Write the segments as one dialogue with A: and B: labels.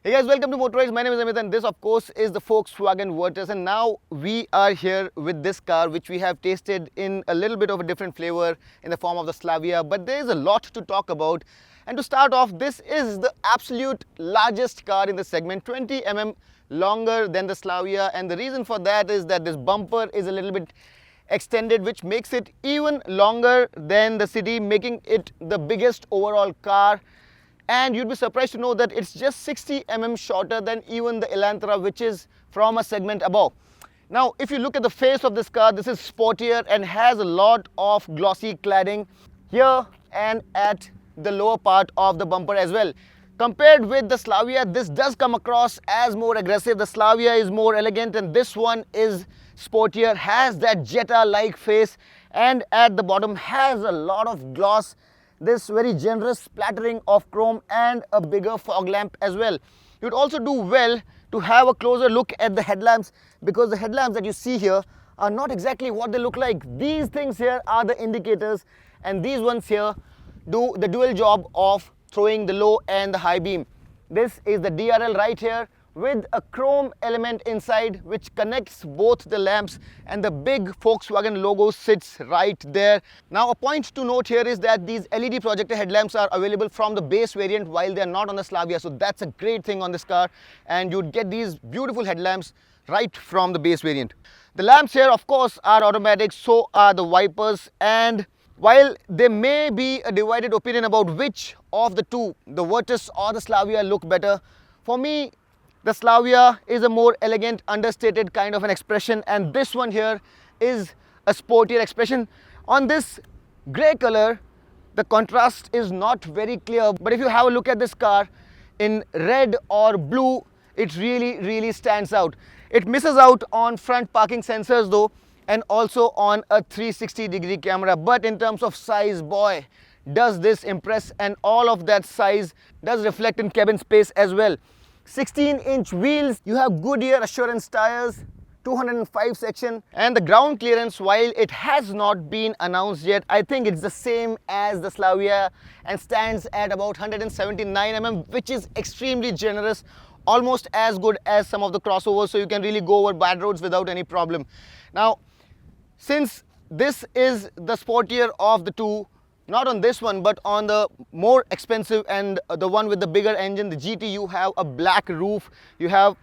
A: Hey guys, welcome to Motoroids. My name is Amit and this of course is the Volkswagen Virtus, and now we are here with this car which we have tasted in a little bit of a different flavor in the form of the Slavia, but there is a lot to talk about. And to start off, this is the absolute largest car in the segment, 20 mm longer than the Slavia, and the reason for that is that this bumper is a little bit extended, which makes it even longer than the City, making it the biggest overall car. And you'd be surprised to know that it's just 60 mm shorter than even the Elantra, which is from a segment above. Now, if you look at the face of this car, this is sportier and has a lot of glossy cladding here and at the lower part of the bumper as well. Compared with the Slavia, this does come across as more aggressive. The Slavia is more elegant and this one is sportier, has that Jetta-like face, and at the bottom has a lot of gloss, this very generous splattering of chrome and a bigger fog lamp as well. You'd also do well to have a closer look at the headlamps, because the headlamps that you see here are not exactly what they look like. These things here are the indicators, and these ones here do the dual job of throwing the low and the high beam. This is the DRL right here with a chrome element inside which connects both the lamps, and the big Volkswagen logo sits right there. Now, a point to note here is that these LED projector headlamps are available from the base variant while they are not on the Slavia, so that's a great thing on this car, and you'd get these beautiful headlamps right from the base variant. The lamps here of course are automatic, so are the wipers, and while there may be a divided opinion about which of the two, the Virtus or the Slavia, look better, for me the Slavia is a more elegant, understated kind of an expression, and this one here is a sportier expression. On this grey color, the contrast is not very clear, but if you have a look at this car in red or blue, it really stands out. It misses out on front parking sensors though, and also on a 360-degree camera, but in terms of size, boy, does this impress, and all of that size does reflect in cabin space as well. 16-inch wheels, you have Goodyear Assurance tires, 205 section, and the ground clearance, while it has not been announced yet, I think it's the same as the Slavia and stands at about 179 mm, which is extremely generous, almost as good as some of the crossovers, so you can really go over bad roads without any problem. Now, since this is the sportier of the two, not on this one but on the more expensive and the one with the bigger engine, the GT, you have a black roof, you have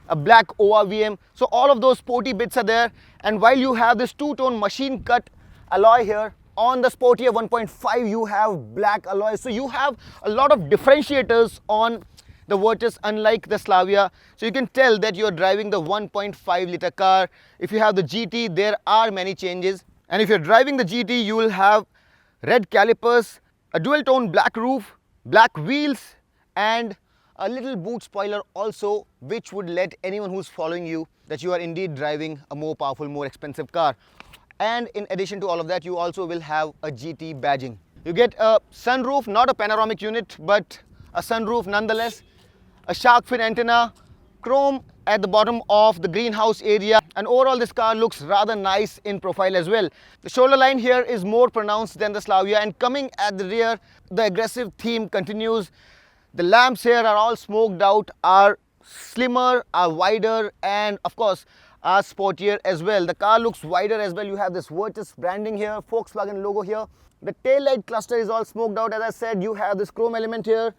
A: a black ORVM, so all of those sporty bits are there. And while you have this two-tone machine cut alloy here, on the sportier 1.5 you have black alloy, so you have a lot of differentiators on the Virtus unlike the Slavia, so you can tell that you're driving the 1.5 litre car. If you have the GT, there are many changes, and if you're driving the GT, you will have red calipers, a dual tone black roof, black wheels, and a little boot spoiler also, which would let anyone who's following you that you are indeed driving a more powerful, more expensive car. And in addition to all of that, you also will have a GT badging. You get a sunroof, not a panoramic unit, but a sunroof nonetheless, a shark fin antenna, chrome at the bottom of the greenhouse area, and overall this car looks rather nice in profile as well. The shoulder line here is more pronounced than the Slavia, and coming at the rear, the aggressive theme continues. The lamps here are all smoked out, are slimmer, are wider, and of course are sportier as well. The car looks wider as well. You have this Virtus branding here, Volkswagen logo here. The tail light cluster is all smoked out. As I said, you have this chrome element here,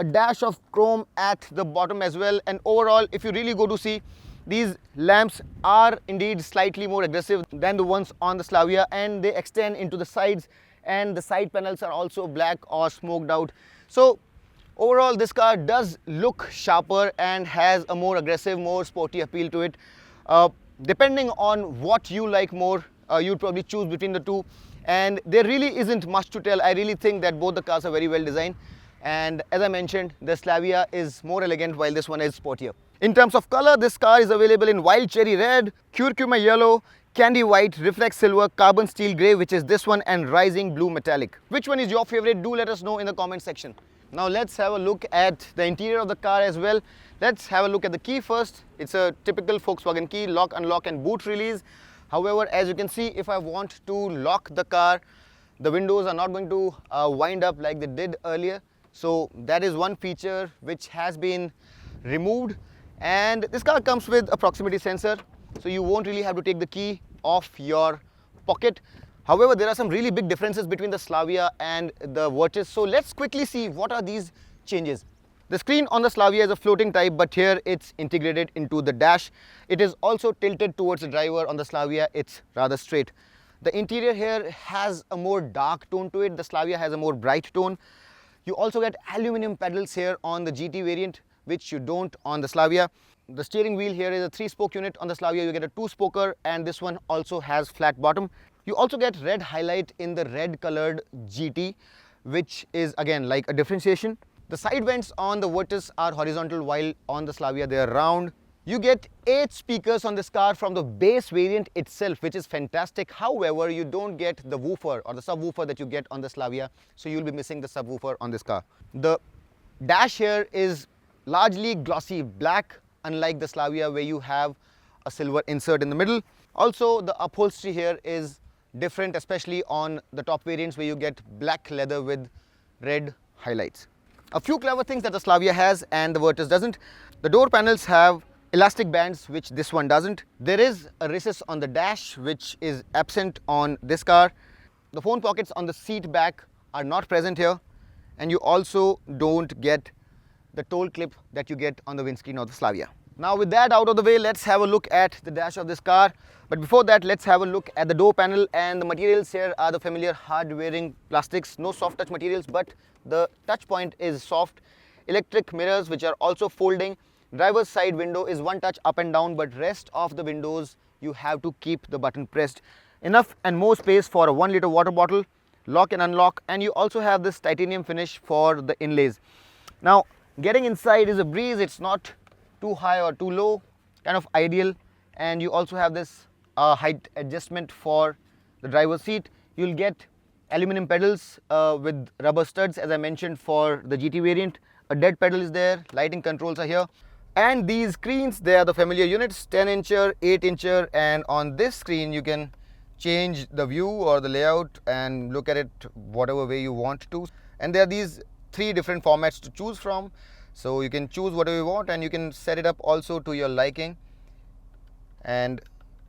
A: a dash of chrome at the bottom as well, and overall, if you really go to see, these lamps are indeed slightly more aggressive than the ones on the Slavia, and they extend into the sides, and the side panels are also black or smoked out. So overall, this car does look sharper and has a more aggressive, more sporty appeal to it. Depending on what you like more, you'd probably choose between the two, and there really isn't much to tell. I really think that both the cars are very well designed. And as I mentioned, the Slavia is more elegant while this one is sportier. In terms of color, this car is available in wild cherry red, curcuma yellow, candy white, reflex silver, carbon steel grey, which is this one, and rising blue metallic. Which one is your favorite? Do let us know in the comment section. Now let's have a look at the interior of the car as well. Let's have a look at the key first. It's a typical Volkswagen key, lock, unlock and boot release. However, as you can see, if I want to lock the car, the windows are not going to wind up like they did earlier. So that is one feature which has been removed. And this car comes with a proximity sensor, so you won't really have to take the key off your pocket. However, there are some really big differences between the Slavia and the Virtus, so let's quickly see what are these changes. The screen on the Slavia is a floating type, but here it's integrated into the dash. It is also tilted towards the driver. On the Slavia, it's rather straight. The interior here has a more dark tone to it. The Slavia has a more bright tone. You also get aluminum pedals here on the GT variant, which you don't on the Slavia. The steering wheel here is a 3-spoke unit. On the Slavia, you get a 2-spoker, and this one also has flat bottom. You also get red highlight in the red colored GT, which is again like a differentiation. The side vents on the Virtus are horizontal, while on the Slavia they are round. You get 8 speakers on this car from the base variant itself, which is fantastic. However, you don't get the woofer or the subwoofer that you get on the Slavia, so you'll be missing the subwoofer on this car. The dash here is largely glossy black, unlike the Slavia where you have a silver insert in the middle. Also, the upholstery here is different, especially on the top variants where you get black leather with red highlights. A few clever things that the Slavia has and the Virtus doesn't. The door panels have elastic bands, which this one doesn't. There is a recess on the dash, which is absent on this car. The phone pockets on the seat back are not present here, and you also don't get the toll clip that you get on the windscreen of the Slavia. Now with that out of the way, let's have a look at the dash of this car. But before that, let's have a look at the door panel, and the materials here are the familiar hard-wearing plastics. No soft touch materials, but the touch point is soft. Electric mirrors, which are also folding. Driver's side window is one touch up and down, but rest of the windows you have to keep the button pressed. Enough and more space for a 1-liter water bottle, lock and unlock, and you also have this titanium finish for the inlays. Now getting inside is a breeze. It's not too high or too low, kind of ideal. And you also have this height adjustment for the driver's seat. You'll get aluminum pedals with rubber studs, as I mentioned, for the GT variant. A dead pedal is there, lighting controls are here. And these screens, they are the familiar units, 10-incher, 8-incher, and on this screen you can change the view or the layout and look at it whatever way you want to. And there are these 3 different formats to choose from, so you can choose whatever you want, and you can set it up also to your liking and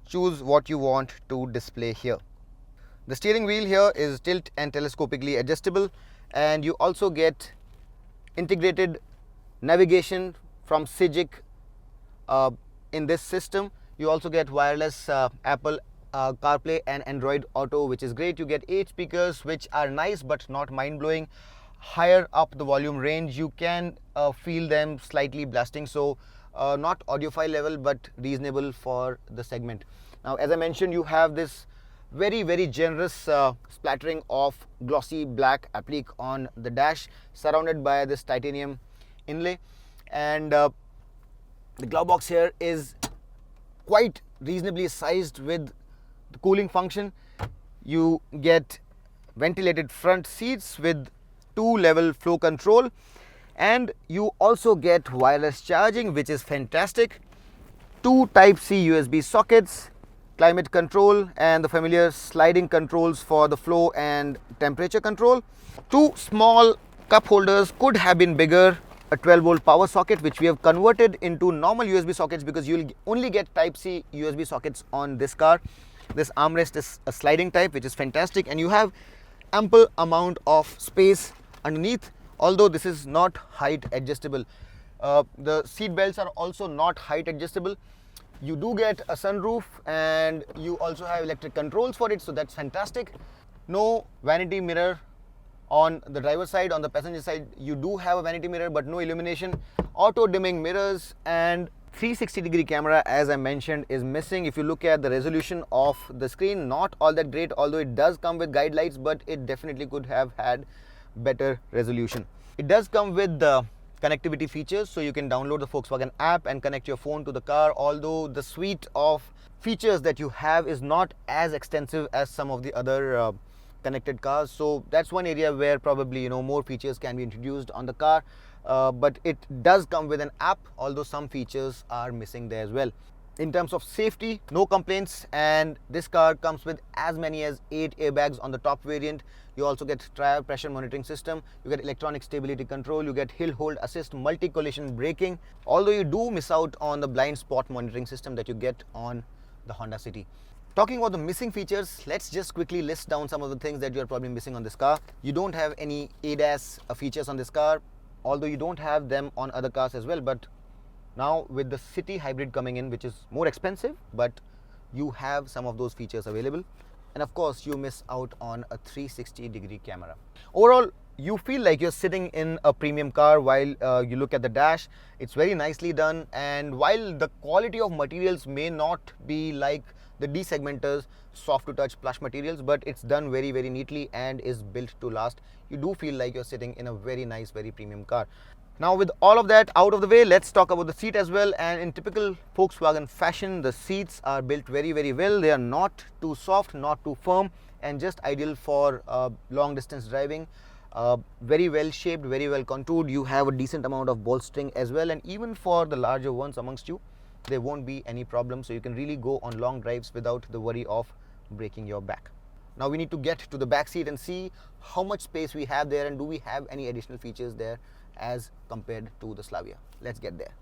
A: choose what you want to display here. The steering wheel here is tilt and telescopically adjustable, and you also get integrated navigation from Ciaz in this system. You also get wireless Apple CarPlay and Android Auto, which is great. You get 8 speakers, which are nice but not mind-blowing. Higher up the volume range, you can feel them slightly blasting, so not audiophile level but reasonable for the segment. Now, as I mentioned, you have this very generous splattering of glossy black applique on the dash, surrounded by this titanium inlay, and the glove box here is quite reasonably sized with the cooling function. You get ventilated front seats with 2-level flow control, and you also get wireless charging, which is fantastic. 2 Type-C USB sockets, climate control, and the familiar sliding controls for the flow and temperature control. 2 small cup holders, could have been bigger. A 12-volt power socket, which we have converted into normal USB sockets because you'll only get Type-C USB sockets on this car. This armrest is a sliding type, which is fantastic, and you have ample amount of space underneath, although this is not height adjustable. The seat belts are also not height adjustable. You do get a sunroof, and you also have electric controls for it, so that's fantastic. No vanity mirror on the driver's side. On the passenger side, you do have a vanity mirror but no illumination. Auto dimming mirrors, and 360-degree camera, as I mentioned, is missing. If you look at the resolution of the screen, not all that great, although it does come with guide lights, but it definitely could have had better resolution. It does come with the connectivity features, so you can download the Volkswagen app and connect your phone to the car, although the suite of features that you have is not as extensive as some of the other connected cars. So that's one area where probably more features can be introduced on the car, but it does come with an app, although some features are missing there as well. In terms of safety, no complaints, and this car comes with as many as 8 airbags on the top variant. You also get tire pressure monitoring system, you get electronic stability control, you get hill hold assist, multi-collision braking, although you do miss out on the blind spot monitoring system that you get on the Honda City. Talking about the missing features, let's just quickly list down some of the things that you're probably missing on this car. You don't have any ADAS features on this car, although you don't have them on other cars as well, but now with the City Hybrid coming in, which is more expensive, but you have some of those features available. And of course, you miss out on a 360-degree camera. Overall, you feel like you're sitting in a premium car while you look at the dash. It's very nicely done, and while the quality of materials may not be like the D segmenters soft to touch plush materials, but it's done very, very neatly and is built to last. You do feel like you're sitting in a very nice, very premium car. Now with all of that out of the way, let's talk about the seat as well. And in typical Volkswagen fashion, the seats are built very, very well. They are not too soft, not too firm, and just ideal for long distance driving. Very well shaped, very well contoured. You have a decent amount of bolstering as well, and even for the larger ones amongst you, there won't be any problem. So you can really go on long drives without the worry of breaking your back. Now we need to get to the back seat and see how much space we have there, and do we have any additional features there as compared to the Slavia. Let's get there.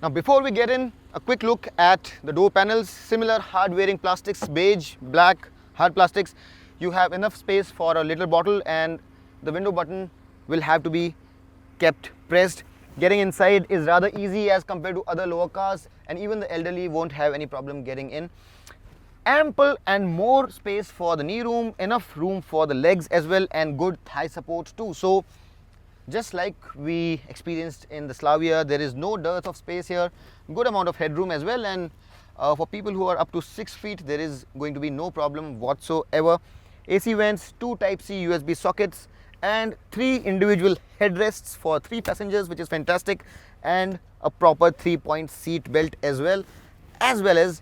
A: Now before we get in, a quick look at the door panels. Similar hard wearing plastics, beige, black, hard plastics. You have enough space for a little bottle, and the window button will have to be kept pressed. Getting inside is rather easy as compared to other lower cars, and even the elderly won't have any problem getting in. Ample and more space for the knee room, enough room for the legs as well, and good thigh support too. So just like we experienced in the Slavia, there is no dearth of space here. Good amount of headroom as well, and for people who are up to 6 feet, there is going to be no problem whatsoever. AC vents, 2 Type-C USB sockets, and 3 individual headrests for 3 passengers, which is fantastic, and a proper 3-point seat belt as well as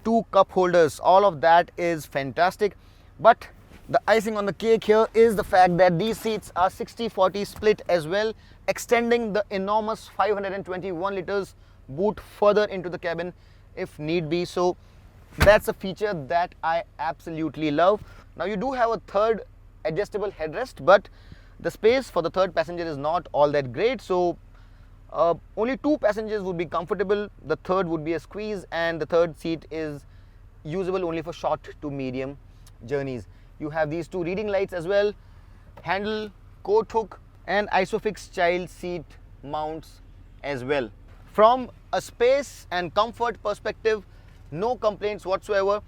A: 2 cup holders. All of that is fantastic, but the icing on the cake here is the fact that these seats are 60-40 split as well, extending the enormous 521 liters boot further into the cabin if need be. So that's a feature that I absolutely love. Now you do have a third adjustable headrest, but the space for the third passenger is not all that great. So only 2 passengers would be comfortable. The third would be a squeeze, and the third seat is usable only for short to medium journeys. You have these 2 reading lights as well, handle, coat hook, and Isofix child seat mounts as well. From a space and comfort perspective, no complaints whatsoever.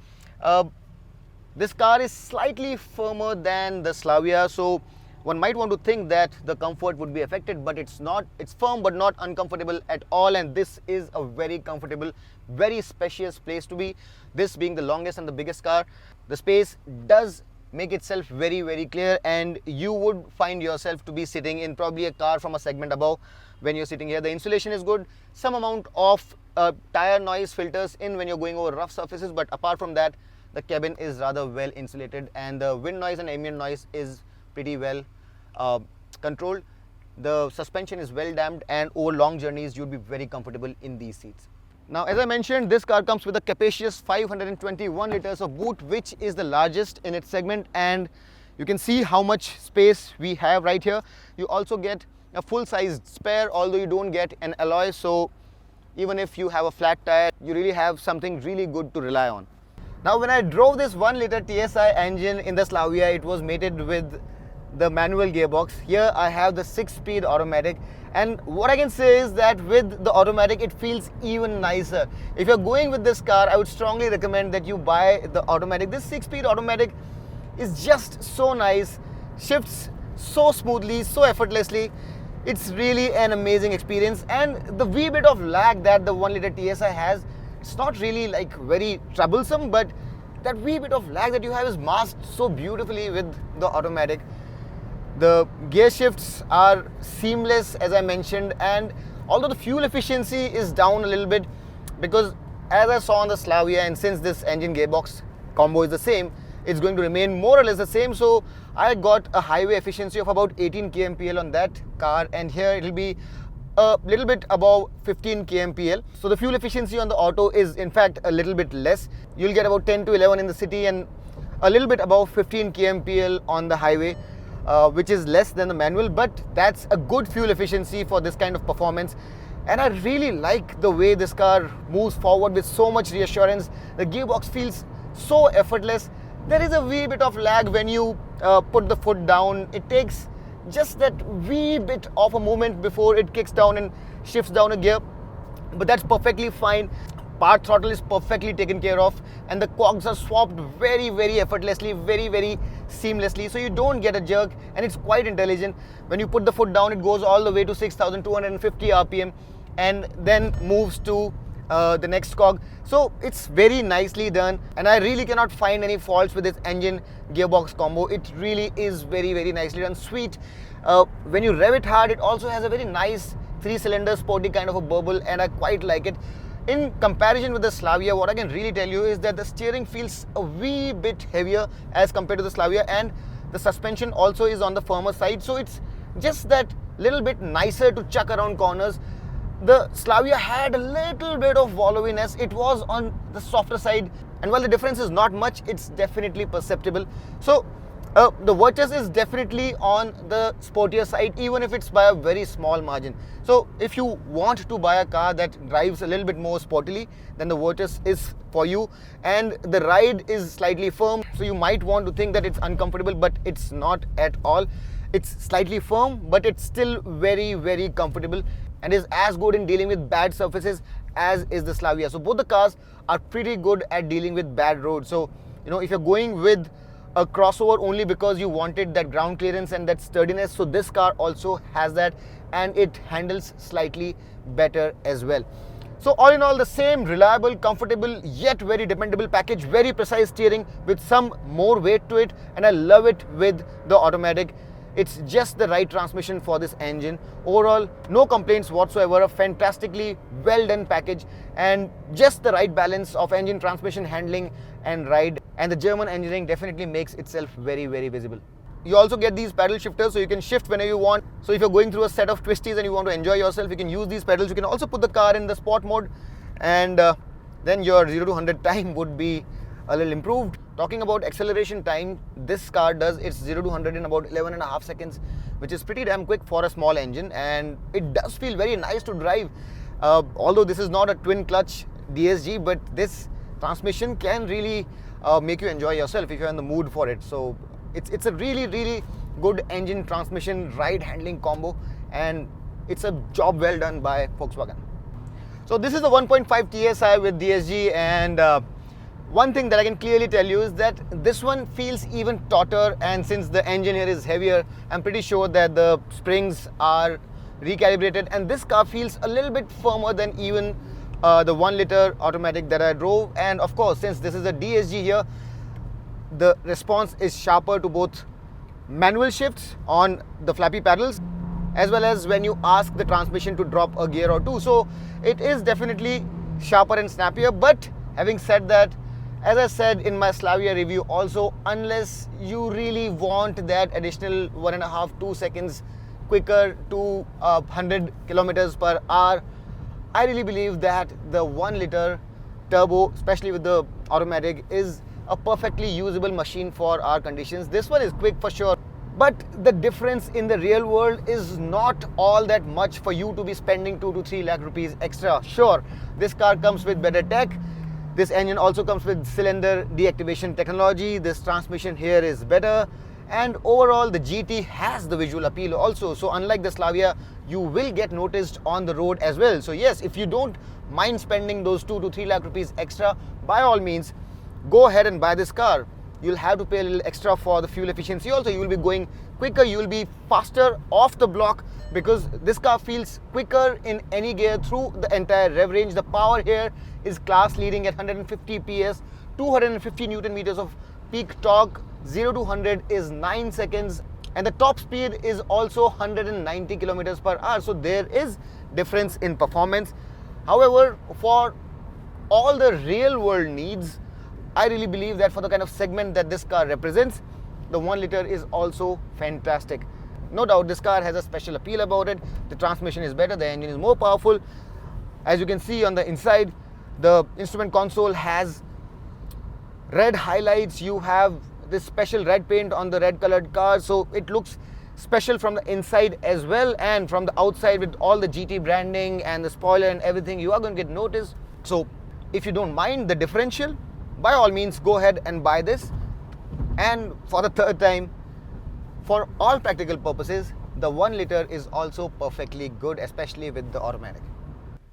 A: This car is slightly firmer than the Slavia, so one might want to think that the comfort would be affected, but it's not. It's firm but not uncomfortable at all, and this is a very comfortable, very spacious place to be. This being the longest and the biggest car, the space does make itself very, very clear, and you would find yourself to be sitting in probably a car from a segment above when you're sitting here. The insulation is good, some amount of tire noise filters in when you're going over rough surfaces, but apart from that, the cabin is rather well insulated, and the wind noise and ambient noise is pretty well controlled. The suspension is well damped, and over long journeys you'll be very comfortable in these seats. Now, as I mentioned, this car comes with a capacious 521 liters of boot, which is the largest in its segment, and you can see how much space we have right here. You also get a full-sized spare, although you don't get an alloy, so even if you have a flat tire, you really have something really good to rely on. Now, when I drove this 1-liter TSI engine in the Slavia, it was mated with the manual gearbox. Here I have the 6-speed automatic, and what I can say is that with the automatic it feels even nicer. If you're going with this car, I would strongly recommend that you buy the automatic. This 6-speed automatic is just so nice, shifts so smoothly, so effortlessly. It's really an amazing experience, and the wee bit of lag that the 1-liter TSI has, it's not really like very troublesome, but that wee bit of lag that you have is masked so beautifully with the automatic. The gear shifts are seamless, as I mentioned, and although the fuel efficiency is down a little bit, because as I saw on the Slavia, and since this engine gearbox combo is the same, it's going to remain more or less the same. So I got a highway efficiency of about 18 kmpl on that car, and here it will be a little bit above 15 kmpl. So the fuel efficiency on the auto is in fact a little bit less. You'll get about 10 to 11 in the city and a little bit above 15 kmpl on the highway, which is less than the manual, but that's a good fuel efficiency for this kind of performance. And I really like the way this car moves forward with so much reassurance. The gearbox feels so effortless. There is a wee bit of lag when you put the foot down. It takes just that wee bit of a moment before it kicks down and shifts down a gear, but that's perfectly fine. Part throttle is perfectly taken care of, and the cogs are swapped very, very effortlessly, very, very seamlessly, so you don't get a jerk, and it's quite intelligent. When you put the foot down, it goes all the way to 6,250 rpm and then moves to the next cog. So it's very nicely done, and I really cannot find any faults with this engine gearbox combo. It really is very, very nicely done. Sweet. When you rev it hard, it also has a very nice 3-cylinder sporty kind of a burble, and I quite like it. In comparison with the Slavia, what I can really tell you is that the steering feels a wee bit heavier as compared to the Slavia, and the suspension also is on the firmer side, so it's just that little bit nicer to chuck around corners. The Slavia had a little bit of wallowiness. It was on the softer side, and while the difference is not much, it's definitely perceptible. So the Virtus is definitely on the sportier side, even if it's by a very small margin. So if you want to buy a car that drives a little bit more sportily, then the Virtus is for you. And the ride is slightly firm, so you might want to think that it's uncomfortable, but it's not at all. It's slightly firm, but it's still very, very comfortable, and is as good in dealing with bad surfaces as is the Slavia. So both the cars are pretty good at dealing with bad roads. So, you know, if you're going with a crossover only because you wanted that ground clearance and that sturdiness, so this car also has that, and it handles slightly better as well. So all in all, the same reliable, comfortable, yet very dependable package, very precise steering with some more weight to it, and I love it with the automatic. It's just the right transmission for this engine. Overall, no complaints whatsoever. A fantastically well done package, and just the right balance of engine, transmission, handling and ride. And the German engineering definitely makes itself very, very visible. You also get these pedal shifters, so you can shift whenever you want. So if you're going through a set of twisties and you want to enjoy yourself, you can use these pedals. You can also put the car in the sport mode, and then your 0 to 100 time would be a little improved. Talking about acceleration time, this car does its 0 to 100 in about 11.5 seconds, which is pretty damn quick for a small engine, and it does feel very nice to drive. Although this is not a twin clutch DSG, but this transmission can really make you enjoy yourself if you're in the mood for it. So it's a really, really good engine, transmission, ride handling combo, and it's a job well done by Volkswagen. So this is the 1.5 TSI with DSG, and one thing that I can clearly tell you is that this one feels even tauter, and since the engine here is heavier, I'm pretty sure that the springs are recalibrated, and this car feels a little bit firmer than even the 1-liter automatic that I drove. And of course, since this is a DSG here, the response is sharper to both manual shifts on the flappy paddles, as well as when you ask the transmission to drop a gear or two. So it is definitely sharper and snappier. But having said that, as I said in my Slavia review also, unless you really want that additional 1.5-2 seconds quicker to 100 kilometers per hour, I really believe that the 1-liter turbo, especially with the automatic, is a perfectly usable machine for our conditions. This one is quick for sure, but the difference in the real world is not all that much for you to be spending 2 to 3 lakh rupees extra. Sure, this car comes with better tech. This engine also comes with cylinder deactivation technology. This transmission here is better, and overall the GT has the visual appeal also. So unlike the Slavia, you will get noticed on the road as well. So yes, if you don't mind spending those 2 to 3 lakh rupees extra, by all means go ahead and buy this car. You'll have to pay a little extra for the fuel efficiency also. You will be going quicker, you will be faster off the block, because this car feels quicker in any gear through the entire rev range. The power here is class leading at 150 PS, 250 Newton meters of peak torque. 0 to 100 is 9 seconds, and the top speed is also 190 kilometers per hour. So there is difference in performance. However, for all the real world needs, I really believe that for the kind of segment that this car represents, the 1-liter is also fantastic. No doubt this car has a special appeal about it. The transmission is better, the engine is more powerful. As you can see on the inside, the instrument console has red highlights. You have this special red paint on the red colored car, so it looks special from the inside as well, and from the outside with all the GT branding and the spoiler and everything, you are going to get noticed. So if you don't mind the differential, by all means go ahead and buy this. And for the third time, for all practical purposes, the 1 liter is also perfectly good, especially with the automatic.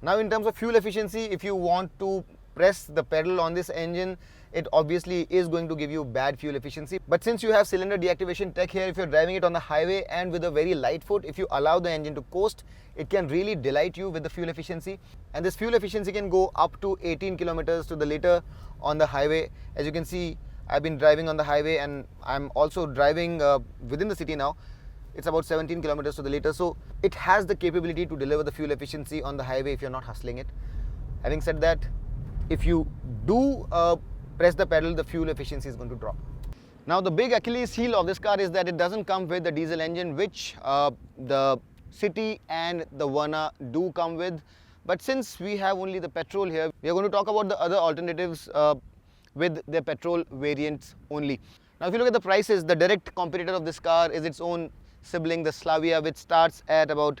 A: Now in terms of fuel efficiency, if you want to press the pedal on this engine, it obviously is going to give you bad fuel efficiency. But since you have cylinder deactivation tech here, if you're driving it on the highway and with a very light foot, if you allow the engine to coast, it can really delight you with the fuel efficiency. And this fuel efficiency can go up to 18 kilometers to the liter on the highway. As you can see, I've been driving on the highway and I'm also driving within the city now. It's about 17 kilometers to the liter. So it has the capability to deliver the fuel efficiency on the highway if you're not hustling it. Having said that, if you do press the pedal, the fuel efficiency is going to drop. Now the big Achilles heel of this car is that it doesn't come with the diesel engine, which the City and the Verna do come with. But since we have only the petrol here, we are going to talk about the other alternatives with the petrol variants only. Now if you look at the prices, the direct competitor of this car is its own sibling, the Slavia, which starts at about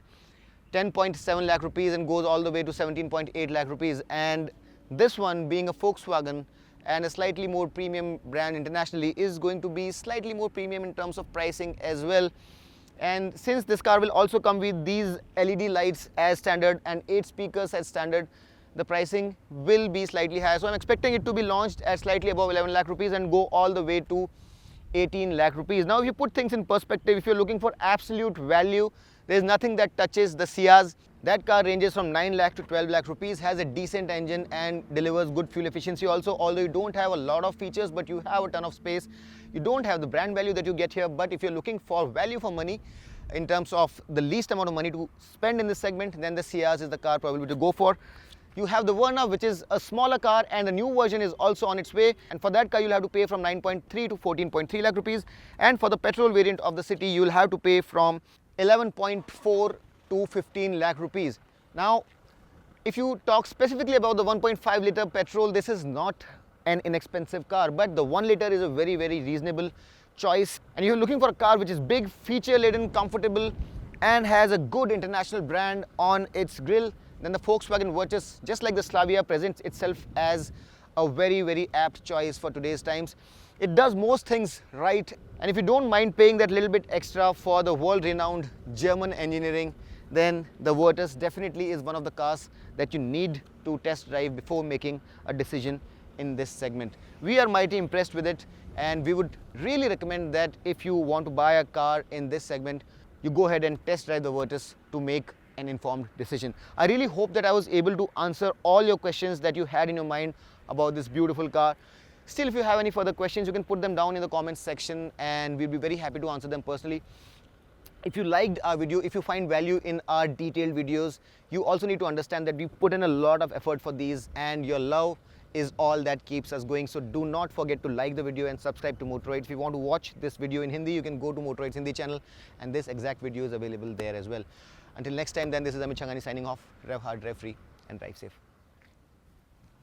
A: 10.7 lakh rupees and goes all the way to 17.8 lakh rupees. And this one, being a Volkswagen and a slightly more premium brand internationally, is going to be slightly more premium in terms of pricing as well. And since this car will also come with these LED lights as standard and 8 speakers as standard, the pricing will be slightly higher. So I'm expecting it to be launched at slightly above 11 lakh rupees and go all the way to 18 lakh rupees. Now if you put things in perspective, if you're looking for absolute value, there's nothing that touches the Ciaz. That car ranges from 9 lakh to 12 lakh rupees, has a decent engine and delivers good fuel efficiency also. Although you don't have a lot of features, but you have a ton of space. You don't have the brand value that you get here, but if you're looking for value for money, in terms of the least amount of money to spend in this segment, then the Ciaz is the car probably to go for. You have the Verna, which is a smaller car, and the new version is also on its way. And for that car, you'll have to pay from 9.3 to 14.3 lakh rupees. And for the petrol variant of the City, you'll have to pay from 11.4 to 15 lakh rupees. Now, if you talk specifically about the 1.5 liter petrol, this is not an inexpensive car, but the 1 liter is a very, very reasonable choice. And you're looking for a car which is big, feature-laden, comfortable, and has a good international brand on its grille, then the Volkswagen Virtus, just like the Slavia, presents itself as a very, very apt choice for today's times. It does most things right, and if you don't mind paying that little bit extra for the world-renowned German engineering, then the Virtus definitely is one of the cars that you need to test drive before making a decision in this segment. We are mighty impressed with it, and we would really recommend that if you want to buy a car in this segment, you go ahead and test drive the Virtus to make an informed decision. I really hope that I was able to answer all your questions that you had in your mind about this beautiful car. Still, if you have any further questions, you can put them down in the comments section and we'll be very happy to answer them personally. If you liked our video, if you find value in our detailed videos, you also need to understand that we put in a lot of effort for these, and your love is all that keeps us going. So do not forget to like the video and subscribe to Motoroids. If you want to watch this video in Hindi, you can go to Motoroids Hindi channel, and this exact video is available there as well. Until next time then, this is Amit Changani signing off. Rev hard, rev free, and drive safe.